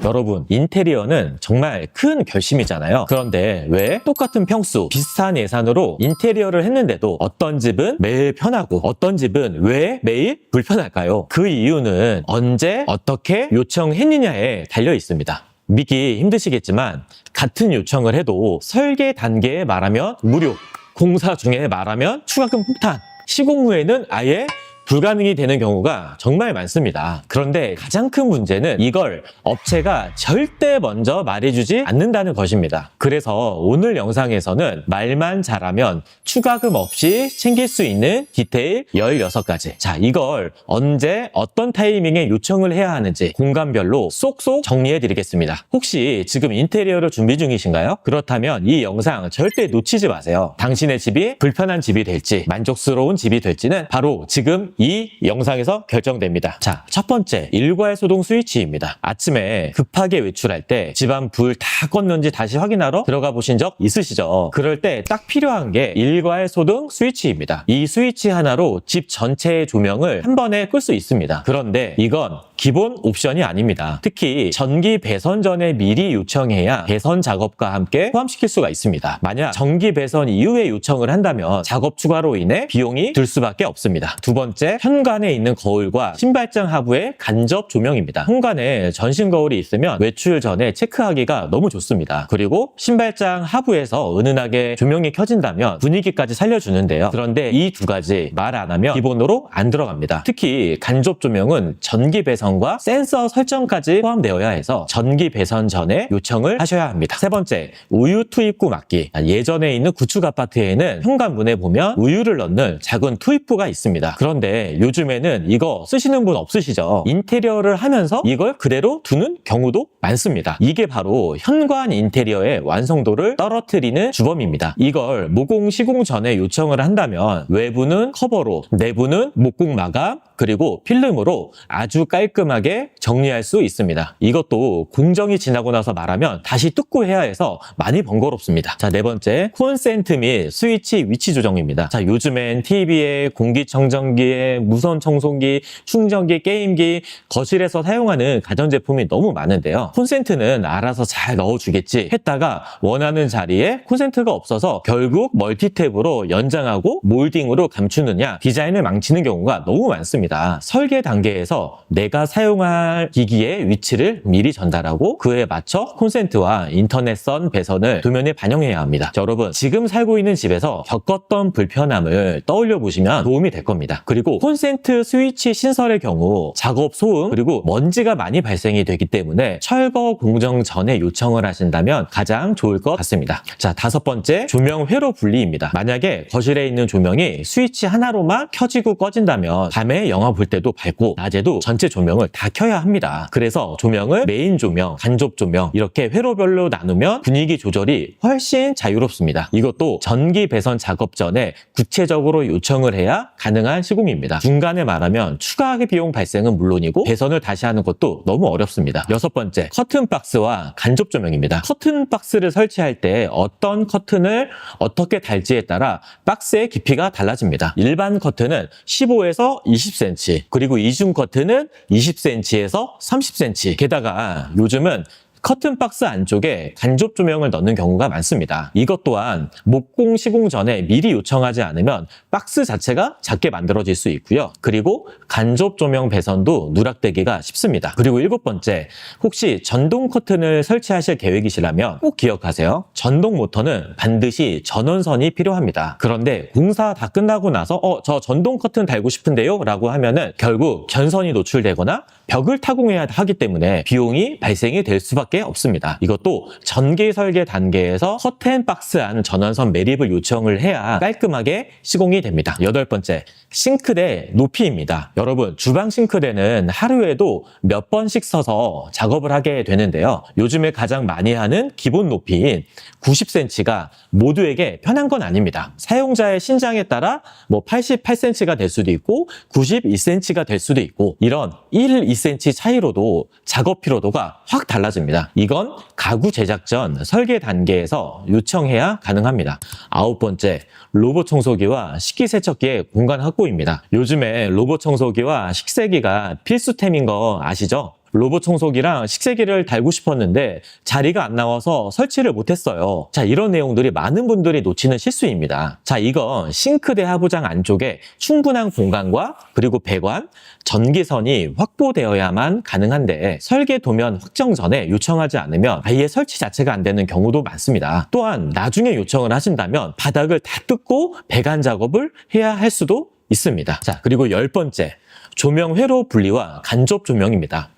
여러분, 인테리어는 정말 큰 결심이잖아요. 그런데 왜 똑같은 평수, 비슷한 예산으로 인테리어를 했는데도 어떤 집은 매일 편하고 어떤 집은 왜 매일 불편할까요? 그 이유는 언제 어떻게 요청했느냐에 달려 있습니다. 믿기 힘드시겠지만 같은 요청을 해도 설계 단계에 말하면 무료, 공사 중에 말하면 추가금 폭탄, 시공 후에는 아예 불가능이 되는 경우가 정말 많습니다. 그런데 가장 큰 문제는 이걸 업체가 절대 먼저 말해주지 않는다는 것입니다. 그래서 오늘 영상에서는 말만 잘하면 추가금 없이 챙길 수 있는 디테일 16가지. 자, 이걸 언제 어떤 타이밍에 요청을 해야 하는지 공간별로 쏙쏙 정리해 드리겠습니다. 혹시 지금 인테리어를 준비 중이신가요? 그렇다면 이 영상 절대 놓치지 마세요. 당신의 집이 불편한 집이 될지 만족스러운 집이 될지는 바로 지금 이 영상에서 결정됩니다. 자, 첫 번째, 일괄 소동 스위치입니다. 아침에 급하게 외출할 때 집안 불 다 껐는지 다시 확인하러 들어가 보신 적 있으시죠? 그럴 때 딱 필요한 게 일괄 소동 스위치입니다. 이 스위치 하나로 집 전체의 조명을 한 번에 끌 수 있습니다. 그런데 이건 기본 옵션이 아닙니다. 특히 전기 배선 전에 미리 요청해야 배선 작업과 함께 포함시킬 수가 있습니다. 만약 전기 배선 이후에 요청을 한다면 작업 추가로 인해 비용이 들 수밖에 없습니다. 두 번째, 현관에 있는 거울과 신발장 하부의 간접 조명입니다. 현관에 전신 거울이 있으면 외출 전에 체크하기가 너무 좋습니다. 그리고 신발장 하부에서 은은하게 조명이 켜진다면 분위기까지 살려주는데요. 그런데 이 두 가지 말 안 하면 기본으로 안 들어갑니다. 특히 간접 조명은 전기 배선과 센서 설정까지 포함되어야 해서 전기 배선 전에 요청을 하셔야 합니다. 세 번째, 우유 투입구 막기. 예전에 있는 구축 아파트에는 현관문에 보면 우유를 넣는 작은 투입구가 있습니다. 그런데 요즘에는 이거 쓰시는 분 없으시죠? 인테리어를 하면서 이걸 그대로 두는 경우도 많습니다. 이게 바로 현관 인테리어의 완성도를 떨어뜨리는 주범입니다. 이걸 모공 시공 전에 요청을 한다면 외부는 커버로, 내부는 목공 마감, 그리고 필름으로 아주 깔끔하게 정리할 수 있습니다. 이것도 공정이 지나고 나서 말하면 다시 뜯고 해야 해서 많이 번거롭습니다. 자, 네 번째, 콘센트 및 스위치 위치 조정입니다. 자, 요즘엔 TV에 공기청정기에 무선 청소기, 충전기, 게임기, 거실에서 사용하는 가전제품이 너무 많은데요. 콘센트는 알아서 잘 넣어주겠지 했다가 원하는 자리에 콘센트가 없어서 결국 멀티탭으로 연장하고 몰딩으로 감추느냐 디자인을 망치는 경우가 너무 많습니다. 설계 단계에서 내가 사용할 기기의 위치를 미리 전달하고 그에 맞춰 콘센트와 인터넷선 배선을 도면에 반영해야 합니다. 자, 여러분, 지금 살고 있는 집에서 겪었던 불편함을 떠올려 보시면 도움이 될 겁니다. 그리고 콘센트 스위치 신설의 경우 작업 소음 그리고 먼지가 많이 발생이 되기 때문에 철거 공정 전에 요청을 하신다면 가장 좋을 것 같습니다. 자, 다섯 번째, 조명 회로 분리입니다. 만약에 거실에 있는 조명이 스위치 하나로만 켜지고 꺼진다면 밤에 영화 볼 때도 밝고 낮에도 전체 조명을 다 켜야 합니다. 그래서 조명을 메인 조명, 간접 조명 이렇게 회로별로 나누면 분위기 조절이 훨씬 자유롭습니다. 이것도 전기 배선 작업 전에 구체적으로 요청을 해야 가능한 시공입니다. 중간에 말하면 추가 비용 발생은 물론이고 배선을 다시 하는 것도 너무 어렵습니다. 여섯 번째, 커튼 박스와 간접 조명입니다. 커튼 박스를 설치할 때 어떤 커튼을 어떻게 달지에 따라 박스의 깊이가 달라집니다. 일반 커튼은 15에서 20cm, 그리고 이중 커튼은 20cm에서 30cm. 게다가 요즘은 커튼 박스 안쪽에 간접 조명을 넣는 경우가 많습니다. 이것 또한 목공 시공 전에 미리 요청하지 않으면 박스 자체가 작게 만들어질 수 있고요. 그리고 간접 조명 배선도 누락되기가 쉽습니다. 그리고 일곱 번째, 혹시 전동 커튼을 설치하실 계획이시라면 꼭 기억하세요. 전동 모터는 반드시 전원선이 필요합니다. 그런데 공사 다 끝나고 나서 저 전동 커튼 달고 싶은데요? 라고 하면은 결국 견선이 노출되거나 벽을 타공해야 하기 때문에 비용이 발생이 될 수밖에 없습니다. 이것도 전기 설계 단계에서 커튼 박스 안 전원선 매립을 요청을 해야 깔끔하게 시공이 됩니다. 여덟 번째, 싱크대 높이입니다. 여러분, 주방 싱크대는 하루에도 몇 번씩 서서 작업을 하게 되는데요. 요즘에 가장 많이 하는 기본 높이인 90cm가 모두에게 편한 건 아닙니다. 사용자의 신장에 따라 88cm가 될 수도 있고 92cm가 될 수도 있고 이런 1, 2cm 차이로도 작업 피로도가 확 달라집니다. 이건 가구 제작 전 설계 단계에서 요청해야 가능합니다. 아홉 번째, 로봇 청소기와 식기세척기의 공간 확보입니다. 요즘에 로봇 청소기와 식세기가 필수템인 거 아시죠? 로봇 청소기랑 식세기를 달고 싶었는데 자리가 안 나와서 설치를 못했어요. 자, 이런 내용들이 많은 분들이 놓치는 실수입니다. 자, 이건 싱크대 하부장 안쪽에 충분한 공간과 그리고 배관, 전기선이 확보되어야만 가능한데 설계 도면 확정 전에 요청하지 않으면 아예 설치 자체가 안 되는 경우도 많습니다. 또한 나중에 요청을 하신다면 바닥을 다 뜯고 배관 작업을 해야 할 수도 있습니다. 자, 그리고 10번째, 조명 회로 분리와 간접 조명입니다.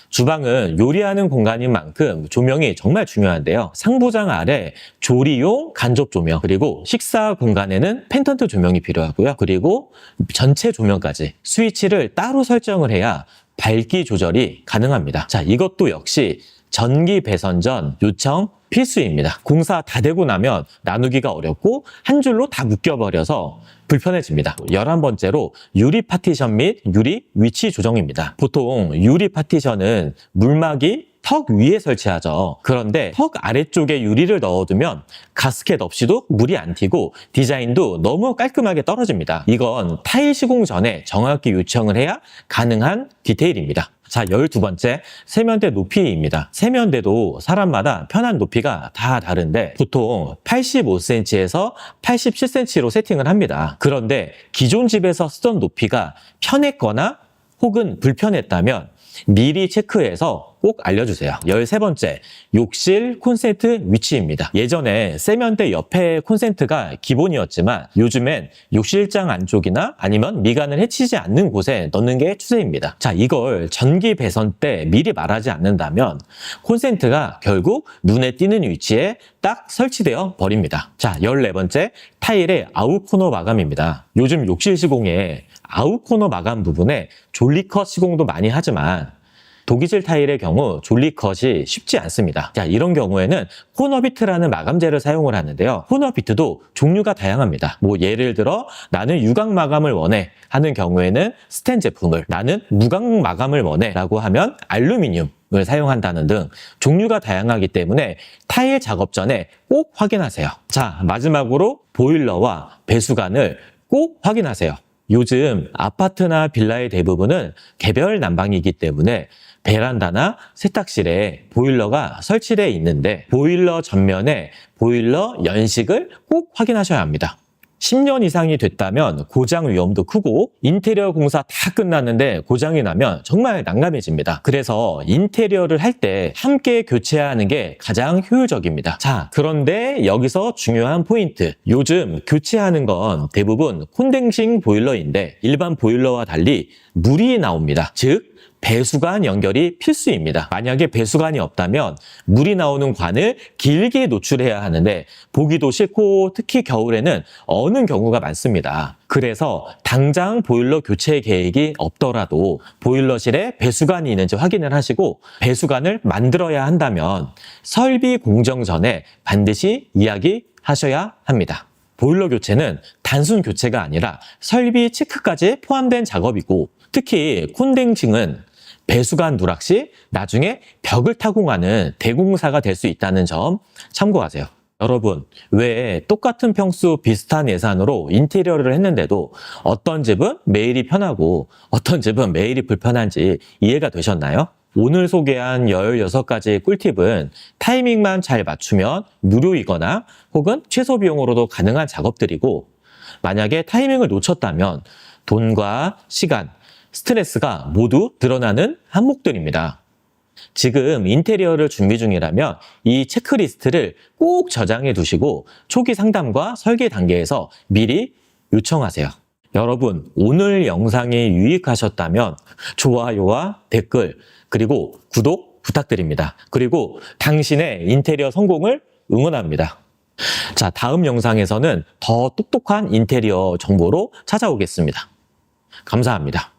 주방은 요리하는 공간인 만큼 조명이 정말 중요한데요. 상부장 아래 조리용 간접 조명, 그리고 식사 공간에는 펜턴트 조명이 필요하고요. 그리고 전체 조명까지 스위치를 따로 설정을 해야 밝기 조절이 가능합니다. 자, 이것도 역시 전기 배선 전 요청 필수입니다. 공사 다 되고 나면 나누기가 어렵고 한 줄로 다 묶여버려서 불편해집니다. 11번째로 유리 파티션 및 유리 위치 조정입니다. 보통 유리 파티션은 물막이 턱 위에 설치하죠. 그런데 턱 아래쪽에 유리를 넣어두면 가스켓 없이도 물이 안 튀고 디자인도 너무 깔끔하게 떨어집니다. 이건 타일 시공 전에 정확히 요청을 해야 가능한 디테일입니다. 자, 12번째, 세면대 높이입니다. 세면대도 사람마다 편한 높이가 다 다른데 보통 85cm에서 87cm로 세팅을 합니다. 그런데 기존 집에서 쓰던 높이가 편했거나 혹은 불편했다면 미리 체크해서 꼭 알려주세요. 13번째, 욕실 콘센트 위치입니다. 예전에 세면대 옆에 콘센트가 기본이었지만 요즘엔 욕실장 안쪽이나 아니면 미간을 해치지 않는 곳에 넣는 게 추세입니다. 자, 이걸 전기 배선 때 미리 말하지 않는다면 콘센트가 결국 눈에 띄는 위치에 딱 설치되어 버립니다. 자, 14번째, 타일의 아웃코너 마감입니다. 요즘 욕실 시공에 아웃코너 마감 부분에 졸리컷 시공도 많이 하지만 독이질 타일의 경우 졸리컷이 쉽지 않습니다. 자, 이런 경우에는 코너비트라는 마감재를 사용을 하는데요. 코너비트도 종류가 다양합니다. 예를 들어 나는 유광 마감을 원해 하는 경우에는 스텐 제품을, 나는 무광 마감을 원해 라고 하면 알루미늄을 사용한다는 등 종류가 다양하기 때문에 타일 작업 전에 꼭 확인하세요. 자, 마지막으로 보일러와 배수관을 꼭 확인하세요. 요즘 아파트나 빌라의 대부분은 개별 난방이기 때문에 베란다나 세탁실에 보일러가 설치되어 있는데 보일러 전면에 보일러 연식을 꼭 확인하셔야 합니다. 10년 이상이 됐다면 고장 위험도 크고 인테리어 공사 다 끝났는데 고장이 나면 정말 난감해집니다. 그래서 인테리어를 할 때 함께 교체하는 게 가장 효율적입니다. 자, 그런데 여기서 중요한 포인트. 요즘 교체하는 건 대부분 콘덴싱 보일러인데 일반 보일러와 달리 물이 나옵니다. 즉 배수관 연결이 필수입니다. 만약에 배수관이 없다면 물이 나오는 관을 길게 노출해야 하는데 보기도 싫고 특히 겨울에는 어는 경우가 많습니다. 그래서 당장 보일러 교체 계획이 없더라도 보일러실에 배수관이 있는지 확인을 하시고 배수관을 만들어야 한다면 설비 공정 전에 반드시 이야기하셔야 합니다. 보일러 교체는 단순 교체가 아니라 설비 체크까지 포함된 작업이고 특히 콘덴싱은 배수관 누락 시 나중에 벽을 타공하는 대공사가 될 수 있다는 점 참고하세요. 여러분, 왜 똑같은 평수 비슷한 예산으로 인테리어를 했는데도 어떤 집은 매일이 편하고 어떤 집은 매일이 불편한지 이해가 되셨나요? 오늘 소개한 16가지 꿀팁은 타이밍만 잘 맞추면 무료이거나 혹은 최소 비용으로도 가능한 작업들이고 만약에 타이밍을 놓쳤다면 돈과 시간, 스트레스가 모두 드러나는 항목들입니다. 지금 인테리어를 준비 중이라면 이 체크리스트를 꼭 저장해 두시고 초기 상담과 설계 단계에서 미리 요청하세요. 여러분, 오늘 영상이 유익하셨다면 좋아요와 댓글 그리고 구독 부탁드립니다. 그리고 당신의 인테리어 성공을 응원합니다. 자, 다음 영상에서는 더 똑똑한 인테리어 정보로 찾아오겠습니다. 감사합니다.